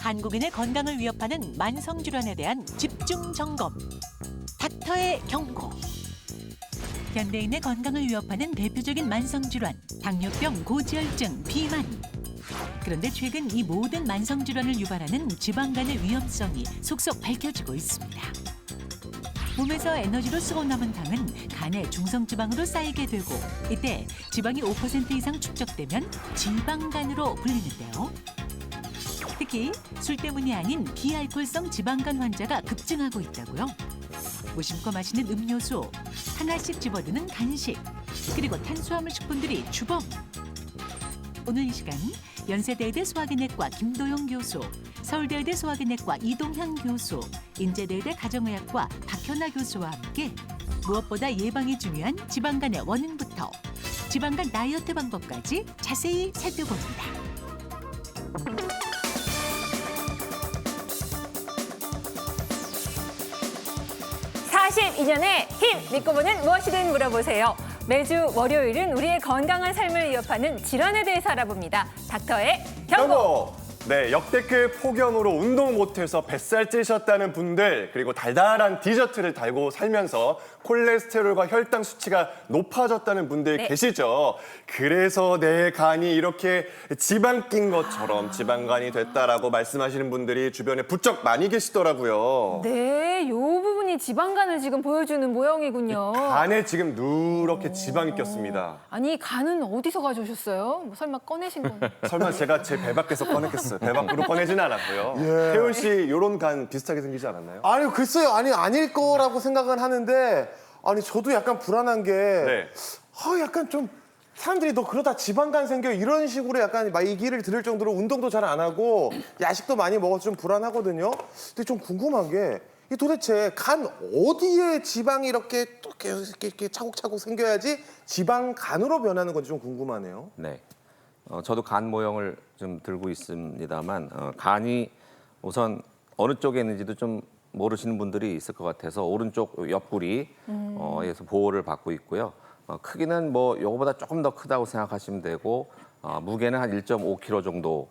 한국인의 건강을 위협하는 만성질환에 대한 집중 점검. 닥터의 경고. 현대인의 건강을 위협하는 대표적인 만성질환, 당뇨병, 고지혈증, 비만. 그런데 최근 이 모든 만성질환을 유발하는 지방간의 위험성이 속속 밝혀지고 있습니다. 몸에서 에너지로 쓰고 남은 당은 간에 중성지방으로 쌓이게 되고 이때 지방이 5% 이상 축적되면 지방간으로 불리는데요. 특히 술 때문이 아닌 비알코올성 지방간 환자가 급증하고 있다고요. 무심코 마시는 음료수, 하나씩 집어드는 간식, 그리고 탄수화물 식품들이 주범. 오늘 이 시간 연세대의대 소화기내과 김도영 교수, 서울대의대 소화기내과 이동현 교수, 인제대의대 가정의학과 박현아 교수와 함께 무엇보다 예방이 중요한 지방간의 원인부터 지방간 다이어트 방법까지 자세히 살펴봅니다. 42년의 힘! 믿고 보는 무엇이든 물어보세요. 매주 월요일은 우리의 건강한 삶을 위협하는 질환에 대해서 알아봅니다. 닥터의 경고! 네, 역대급 폭염으로 운동 못해서 뱃살 찌셨다는 분들, 그리고 달달한 디저트를 달고 살면서 콜레스테롤과 혈당 수치가 높아졌다는 분들 계시죠? 그래서 내 간이 이렇게 지방 낀 것처럼 지방간이 됐다라고 말씀하시는 분들이 주변에 부쩍 많이 계시더라고요. 네, 이 부분이 지방간을 지금 보여주는 모형이군요. 간에 지금 누렇게 지방이 꼈습니다. 아니, 간은 어디서 가져오셨어요? 뭐 설마 꺼내신 건? 설마 제가 제 배 밖에서 꺼냈겠어요? 배 밖으로 꺼내지는 않았고요. 태훈 씨, 이런 간 비슷하게 생기지 않았나요? 아니 글쎄요, 아닐 거라고 생각은 하는데 아니 저도 약간 불안한 게 네. 약간 좀 사람들이 너 그러다 지방간 생겨 이런 식으로 약간 막 얘기를 들을 정도로 운동도 잘 안 하고 야식도 많이 먹어서 좀 불안하거든요. 근데 좀 궁금한 게 이 도대체 간 어디에 지방이 이렇게 차곡차곡 생겨야지 지방간으로 변하는 건지 좀 궁금하네요. 네, 저도 간 모형을 좀 들고 있습니다만 간이 우선 어느 쪽에 있는지도 좀 모르시는 분들이 있을 것 같아서 오른쪽 옆구리에서 보호를 받고 있고요. 크기는 뭐 이거보다 조금 더 크다고 생각하시면 되고 무게는 한 1.5kg 정도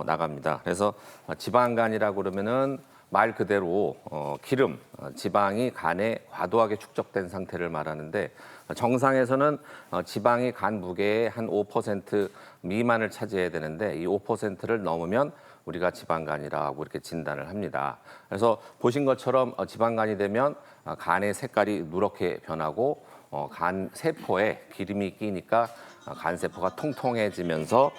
나갑니다. 그래서 지방간이라고 그러면은 말 그대로 기름, 지방이 간에 과도하게 축적된 상태를 말하는데 정상에서는 지방이 간 무게의 한 5% 미만을 차지해야 되는데 이 5%를 넘으면 우리가 지방간이라고 이렇게 진단을 합니다. 그래서 보신 것처럼 지방간이 되면 간의 색깔이 누렇게 변하고 간 세포에 기름이 끼니까 간 세포가 통통해지면서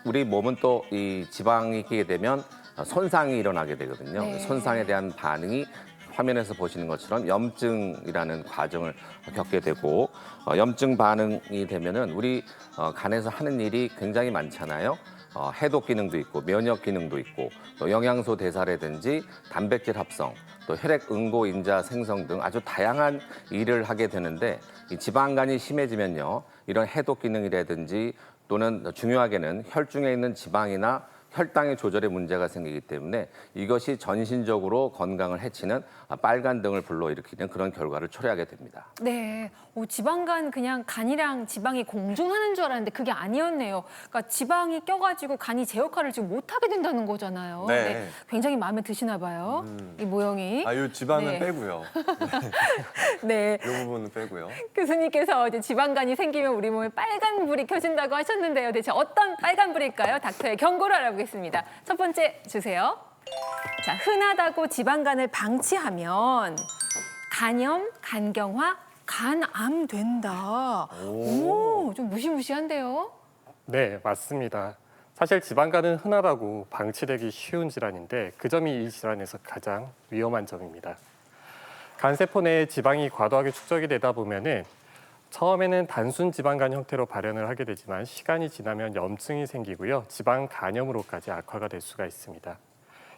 우리 몸은 또 이 지방이 끼게 되면 손상이 일어나게 되거든요. 네. 손상에 대한 반응이 화면에서 보시는 것처럼 염증이라는 과정을 겪게 되고 염증 반응이 되면은 우리 간에서 하는 일이 굉장히 많잖아요. 해독 기능도 있고 면역 기능도 있고 또 영양소 대사라든지 단백질 합성 또 혈액 응고 인자 생성 등 아주 다양한 일을 하게 되는데 이 지방간이 심해지면요 이런 해독 기능이라든지 또는 중요하게는 혈중에 있는 지방이나 혈당의 조절에 문제가 생기기 때문에 이것이 전신적으로 건강을 해치는 빨간 등을 불러일으키는 그런 결과를 초래하게 됩니다. 네, 지방간 그냥 간이랑 지방이 공존하는 줄 알았는데 그게 아니었네요. 그러니까 지방이 껴가지고 간이 제 역할을 지금 못하게 된다는 거잖아요. 네. 굉장히 마음에 드시나 봐요, 이 모형이. 이 지방은 네. 빼고요. 네, 이 부분은 빼고요. 교수님께서 이제 지방간이 생기면 우리 몸에 빨간 불이 켜진다고 하셨는데요. 대체 어떤 빨간 불일까요? 닥터의 경고를 알아보겠습니다. 첫 번째 주세요. 자, 흔하다고 지방간을 방치하면 간염, 간경화, 간암 된다. 오, 좀 무시무시한데요? 네, 맞습니다. 사실 지방간은 흔하다고 방치되기 쉬운 질환인데 그 점이 이 질환에서 가장 위험한 점입니다. 간세포 내에 지방이 과도하게 축적이 되다 보면은 처음에는 단순 지방간 형태로 발현을 하게 되지만 시간이 지나면 염증이 생기고요. 지방 간염으로까지 악화가 될 수가 있습니다.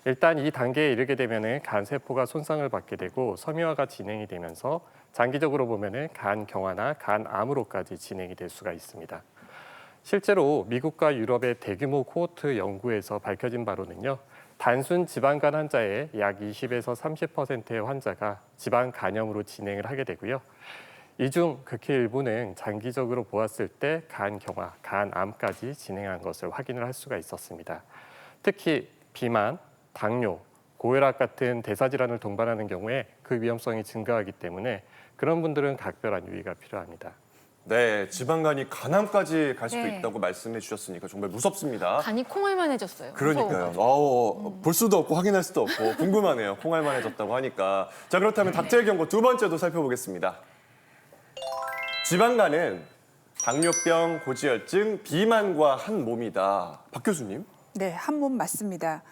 일단 이 단계에 이르게 되면은 간세포가 손상을 받게 되고 섬유화가 진행이 되면서 장기적으로 보면은 간경화나 간암으로까지 진행이 될 수가 있습니다. 실제로 미국과 유럽의 대규모 코호트 연구에서 밝혀진 바로는요. 단순 지방간 환자의 약 20에서 30%의 환자가 지방 간염으로 진행을 하게 되고요. 이 중 극히 일부는 장기적으로 보았을 때 간경화, 간암까지 진행한 것을 확인을 할 수가 있었습니다. 특히 비만, 당뇨, 고혈압 같은 대사질환을 동반하는 경우에 그 위험성이 증가하기 때문에 그런 분들은 각별한 유의가 필요합니다. 네, 지방간이 간암까지 갈 수도 네. 있다고 말씀해 주셨으니까 정말 무섭습니다. 간이 콩알만해졌어요. 그러니까요. 무서워가지고. 볼 수도 없고 확인할 수도 없고 궁금하네요. 콩알만해졌다고 하니까. 자, 그렇다면 닥터의 경고 두 번째도 살펴보겠습니다. 지방간은 당뇨병, 고지혈증, 비만과 한 몸이다. 박 교수님. 네, 한 몸 맞습니다.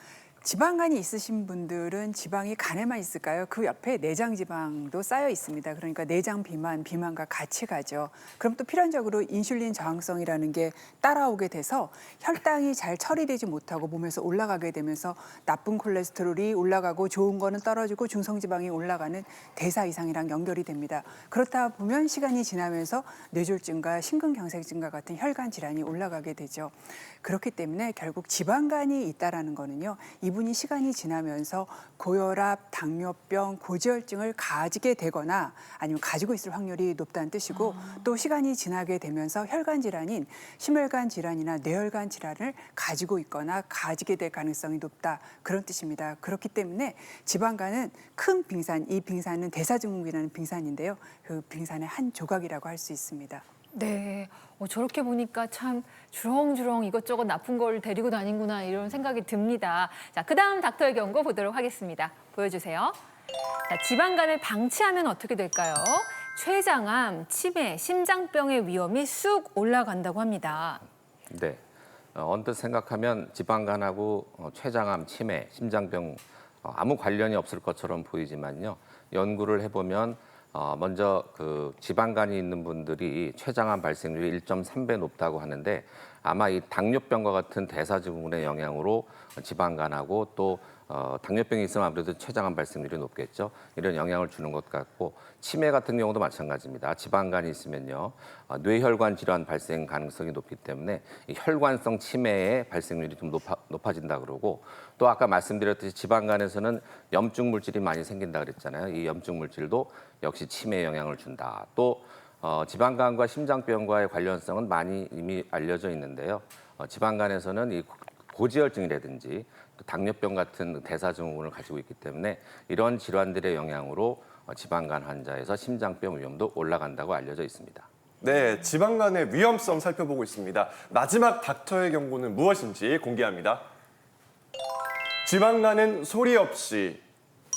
지방간이 있으신 분들은 지방이 간에만 있을까요? 그 옆에 내장 지방도 쌓여 있습니다. 그러니까 내장 비만, 비만과 같이 가죠. 그럼 또 필연적으로 인슐린 저항성이라는 게 따라오게 돼서 혈당이 잘 처리되지 못하고 몸에서 올라가게 되면서 나쁜 콜레스테롤이 올라가고 좋은 거는 떨어지고 중성지방이 올라가는 대사 이상이랑 연결이 됩니다. 그렇다 보면 시간이 지나면서 뇌졸중과 심근경색증과 같은 혈관 질환이 올라가게 되죠. 그렇기 때문에 결국 지방간이 있다라는 거는요. 이분이 시간이 지나면서 고혈압, 당뇨병, 고지혈증을 가지게 되거나 아니면 가지고 있을 확률이 높다는 뜻이고 또 시간이 지나게 되면서 혈관 질환인 심혈관 질환이나 뇌혈관 질환을 가지고 있거나 가지게 될 가능성이 높다. 그런 뜻입니다. 그렇기 때문에 지방간은 큰 빙산, 이 빙산은 대사증후군이라는 빙산인데요. 그 빙산의 한 조각이라고 할 수 있습니다. 네, 저렇게 보니까 참 주렁주렁 이것저것 나쁜 걸 데리고 다니구나 이런 생각이 듭니다. 자, 그다음 닥터의 경고 보도록 하겠습니다. 보여주세요. 자, 지방간을 방치하면 어떻게 될까요? 췌장암, 치매, 심장병의 위험이 쑥 올라간다고 합니다. 네. 언뜻 생각하면 지방간하고 췌장암, 치매, 심장병 아무 관련이 없을 것처럼 보이지만요. 연구를 해보면 먼저 그 지방간이 있는 분들이 췌장암 발생률이 1.3배 높다고 하는데 아마 이 당뇨병과 같은 대사증후군의 영향으로 지방간하고 또 당뇨병이 있으면 아무래도 췌장암 발생률이 높겠죠. 이런 영향을 주는 것 같고 치매 같은 경우도 마찬가지입니다. 지방간이 있으면요. 뇌혈관 질환 발생 가능성이 높기 때문에 이 혈관성 치매의 발생률이 좀 높아진다 그러고 또 아까 말씀드렸듯이 지방간에서는 염증 물질이 많이 생긴다 그랬잖아요. 이 염증 물질도 역시 치매에 영향을 준다. 또 지방간과 심장병과의 관련성은 많이 이미 알려져 있는데요. 지방간에서는 이 고지혈증이라든지 또 당뇨병 같은 대사증후군을 가지고 있기 때문에 이런 질환들의 영향으로 지방간 환자에서 심장병 위험도 올라간다고 알려져 있습니다. 네, 지방간의 위험성 살펴보고 있습니다. 마지막 닥터의 경고는 무엇인지 공개합니다. 지방간은 소리 없이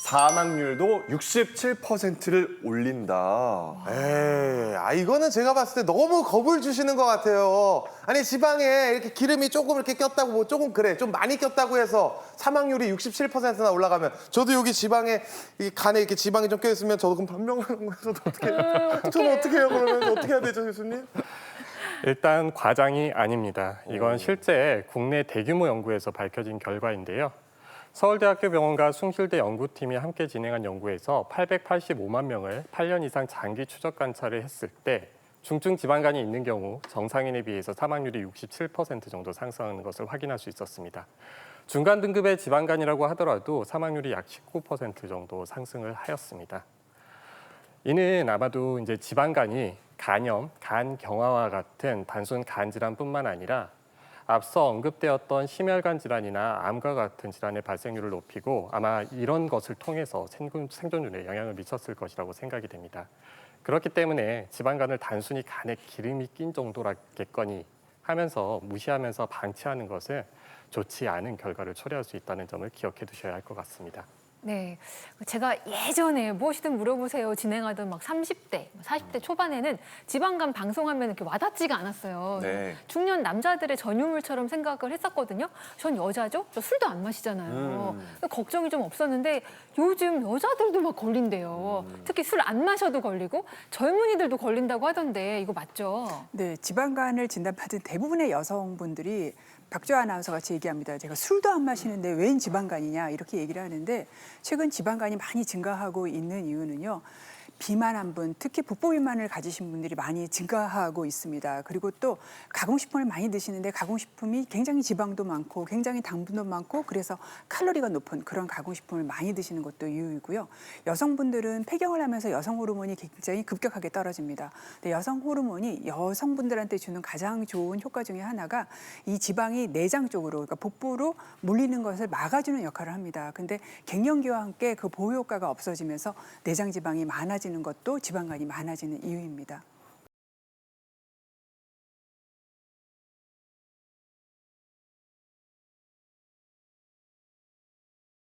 사망률도 67%를 올린다. 에이, 이거는 제가 봤을 때 너무 겁을 주시는 것 같아요. 아니, 지방에 이렇게 기름이 조금 이렇게 꼈다고, 뭐 조금 그래, 좀 많이 꼈다고 해서 사망률이 67%나 올라가면 저도 여기 지방에, 이 간에 이렇게 지방이 좀 껴있으면 저도 그럼 변명하는 거예요. 저도 어떻게 해요? 저는 어떻게 해요? 그러면 어떻게 해야 되죠, 교수님? 일단 과장이 아닙니다. 이건 실제 국내 대규모 연구에서 밝혀진 결과인데요. 서울대학교 병원과 숭실대 연구팀이 함께 진행한 연구에서 885만 명을 8년 이상 장기 추적 관찰을 했을 때 중증 지방간이 있는 경우 정상인에 비해서 사망률이 67% 정도 상승하는 것을 확인할 수 있었습니다. 중간 등급의 지방간이라고 하더라도 사망률이 약 19% 정도 상승을 하였습니다. 이는 아마도 이제 지방간이 간염, 간경화와 같은 단순 간 질환뿐만 아니라 앞서 언급되었던 심혈관 질환이나 암과 같은 질환의 발생률을 높이고 아마 이런 것을 통해서 생존율에 영향을 미쳤을 것이라고 생각이 됩니다. 그렇기 때문에 지방간을 단순히 간에 기름이 낀 정도라겠거니 하면서 무시하면서 방치하는 것은 좋지 않은 결과를 초래할 수 있다는 점을 기억해 두셔야 할 것 같습니다. 네, 제가 예전에 무엇이든 물어보세요 진행하던 막 30대, 40대 초반에는 지방간 방송하면 이렇게 와닿지가 않았어요. 네. 중년 남자들의 전유물처럼 생각을 했었거든요. 전 여자죠? 저 술도 안 마시잖아요. 걱정이 좀 없었는데 요즘 여자들도 막 걸린대요. 특히 술 안 마셔도 걸리고 젊은이들도 걸린다고 하던데 이거 맞죠? 네, 지방간을 진단받은 대부분의 여성분들이 박주아 아나운서 같이 얘기합니다. 제가 술도 안 마시는데 웬 지방간이냐 이렇게 얘기를 하는데 최근 지방간이 많이 증가하고 있는 이유는요. 비만한 분, 특히 복부 비만을 가지신 분들이 많이 증가하고 있습니다. 그리고 또 가공식품을 많이 드시는데 가공식품이 굉장히 지방도 많고 굉장히 당분도 많고 그래서 칼로리가 높은 그런 가공식품을 많이 드시는 것도 이유이고요. 여성분들은 폐경을 하면서 여성 호르몬이 굉장히 급격하게 떨어집니다. 근데 여성 호르몬이 여성분들한테 주는 가장 좋은 효과 중에 하나가 이 지방이 내장 쪽으로, 그러니까 복부로 몰리는 것을 막아주는 역할을 합니다. 근데 갱년기와 함께 그 보호 효과가 없어지면서 내장 지방이 많아지는 것도 지방간이 많아지는 이유입니다.